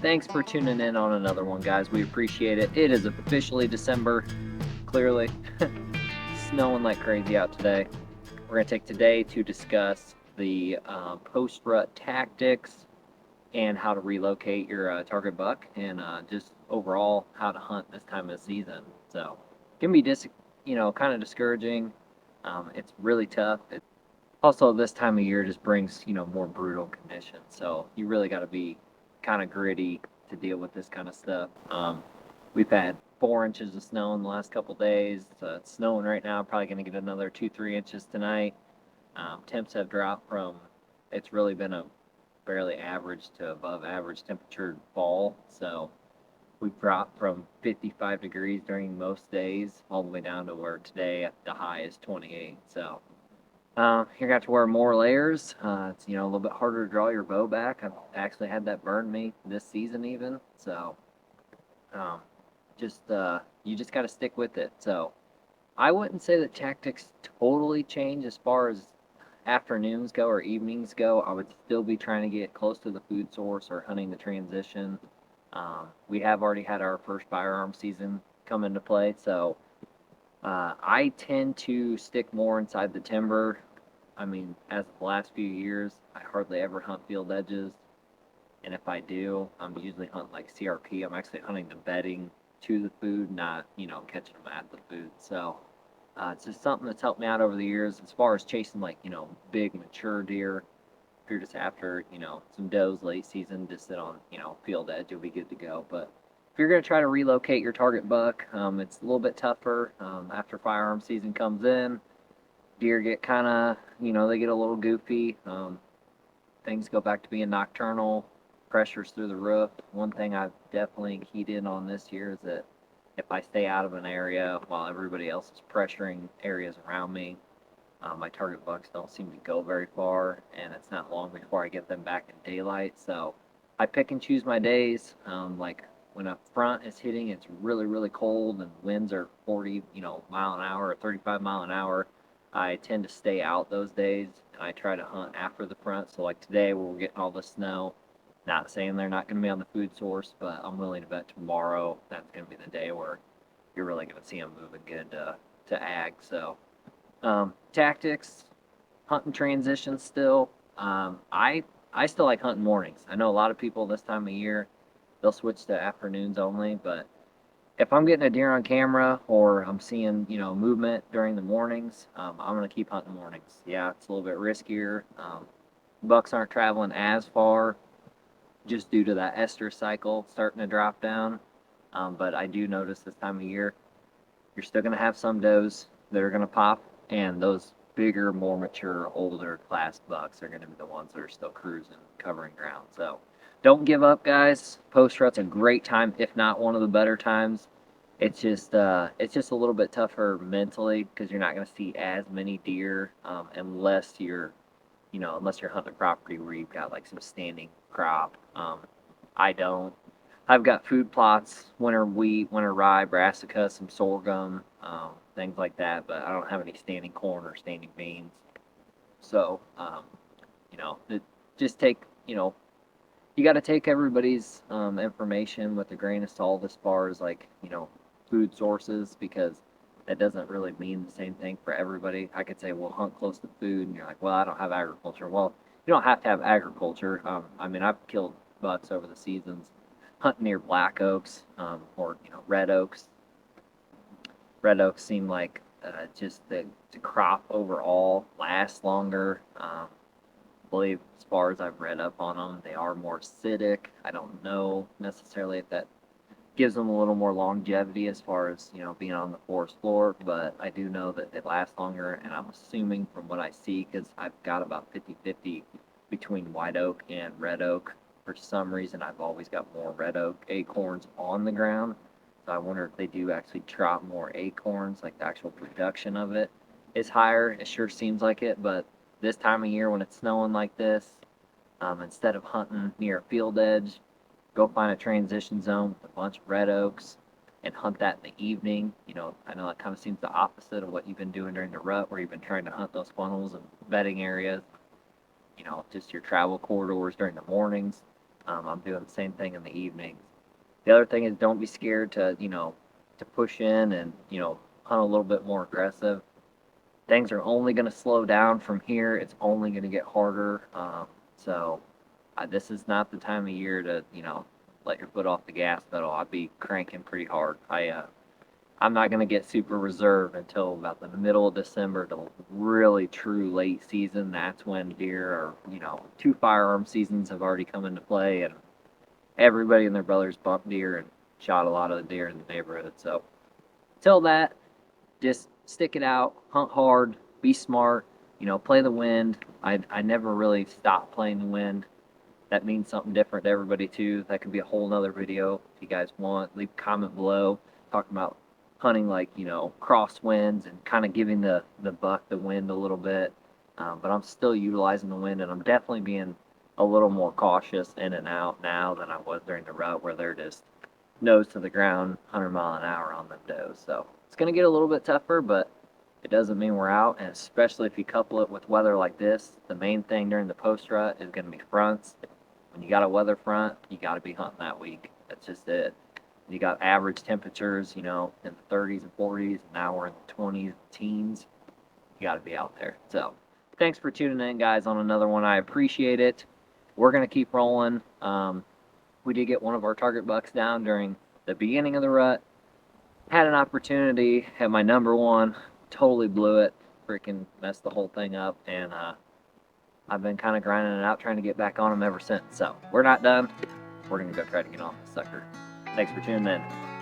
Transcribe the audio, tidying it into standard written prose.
Thanks for tuning in on another one, guys. We appreciate it. It is officially December, clearly. Snowing like crazy out today. We're going to take today to discuss the post-rut tactics and how to relocate your target buck and just overall how to hunt this time of the season. So it can be kind of discouraging. It's really tough. Also, this time of year just brings, more brutal conditions. So you really got to be kind of gritty to deal with this kind of stuff. We've had 4 inches of snow in the last couple days. It's snowing right now. Probably going to get another 2, 3 inches tonight. Temps have dropped from, it's really been a fairly average to above average temperature fall. So we've dropped from 55 degrees during most days all the way down to where today the high is 28. So you're gonna have to wear more layers. It's a little bit harder to draw your bow back. I've actually had that burn me this season even. So um, just you just got to stick with it. So I wouldn't say that tactics totally change as far as afternoons go or evenings go. I would still be trying to get close to the food source or hunting the transition. We have already had our first firearm season come into play, so I tend to stick more inside the timber. I mean, as of the last few years, I hardly ever hunt field edges. And if I do, I'm usually hunting like CRP. I'm actually hunting the bedding to the food, not, catching them at the food. So it's just something that's helped me out over the years as far as chasing like, big mature deer. If you're just after, some does late season, just sit on, field edge, you'll be good to go. But if you're going to try to relocate your target buck, it's a little bit tougher after firearm season comes in. Deer get kind of, they get a little goofy. Things go back to being nocturnal, pressures through the roof. One thing I've definitely keyed in on this year is that if I stay out of an area while everybody else is pressuring areas around me, my target bucks don't seem to go very far, and it's not long before I get them back in daylight. So I pick and choose my days. Like when a front is hitting, it's really, really cold, and winds are 40, mile an hour or 35 mile an hour. I tend to stay out those days, and I try to hunt after the front. So like today, where we're getting all the snow, not saying they're not going to be on the food source, but I'm willing to bet tomorrow that's going to be the day where you're really going to see them moving good to ag. So tactics, hunting transitions still. I still like hunting mornings. I know a lot of people this time of year they'll switch to afternoons only, but if I'm getting a deer on camera or I'm seeing movement during the mornings, I'm gonna keep hunting mornings. Yeah, it's a little bit riskier. Bucks aren't traveling as far just due to that ester cycle starting to drop down. But I do notice this time of year you're still gonna have some does that are gonna pop, and those bigger, more mature, older class bucks are gonna be the ones that are still cruising, covering ground. So don't give up, guys. Post rut's a great time, if not one of the better times. It's just a little bit tougher mentally because you're not gonna see as many deer unless you're hunting a property where you've got like some standing crop. I don't. I've got food plots, winter wheat, winter rye, brassica, some sorghum, things like that, but I don't have any standing corn or standing beans. So, just take, you got to take everybody's information with a grain of salt as far as like, food sources because that doesn't really mean the same thing for everybody. I could say, well, hunt close to food, and you're like, well, I don't have agriculture. Well, you don't have to have agriculture. I mean, I've killed bucks over the seasons hunting near black oaks or red oaks. Red oaks seem like just the crop overall lasts longer. I believe as far as I've read up on them, they are more acidic. I don't know necessarily if that gives them a little more longevity as far as being on the forest floor, but I do know that they last longer, and I'm assuming from what I see because I've got about 50-50 between white oak and red oak. For some reason I've always got more red oak acorns on the ground, so I wonder if they do actually drop more acorns, like the actual production of it is higher. It sure seems like it, but this time of year when it's snowing like this, instead of hunting near a field edge, go find a transition zone with a bunch of red oaks and hunt that in the evening. I know that kind of seems the opposite of what you've been doing during the rut, where you've been trying to hunt those funnels and bedding areas, just your travel corridors during the mornings. I'm doing the same thing in the evenings. The other thing is don't be scared to, to push in and, hunt a little bit more aggressive. Things are only going to slow down from here. It's only going to get harder. This is not the time of year to, let your foot off the gas pedal. I'd be cranking pretty hard. I'm not going to get super reserved until about the middle of December to really true late season. That's when deer are, two firearm seasons have already come into play, and everybody and their brothers bumped deer and shot a lot of the deer in the neighborhood. So, till that, just stick it out, hunt hard, be smart, play the wind. I never really stopped playing the wind. That means something different to everybody too. That could be a whole nother video if you guys want. Leave a comment below talking about hunting like, crosswinds and kind of giving the buck the wind a little bit. But I'm still utilizing the wind, and I'm definitely being a little more cautious in and out now than I was during the rut where they're just nose to the ground, 100 mile an hour on them does. So it's going to get a little bit tougher, but it doesn't mean we're out. And especially if you couple it with weather like this, the main thing during the post rut is going to be fronts. When you got a weather front, you got to be hunting that week. That's just it. You got average temperatures, in the 30s and 40s, and now we're in the 20s, teens. You got to be out there. So thanks for tuning in, guys, on another one. I appreciate it. We're going to keep rolling. We did get one of our target bucks down during the beginning of the rut. Had an opportunity, had my number one, totally blew it, freaking messed the whole thing up, and I've been kind of grinding it out, trying to get back on him ever since. So we're not done. We're going to go try to get on this sucker. Thanks for tuning in.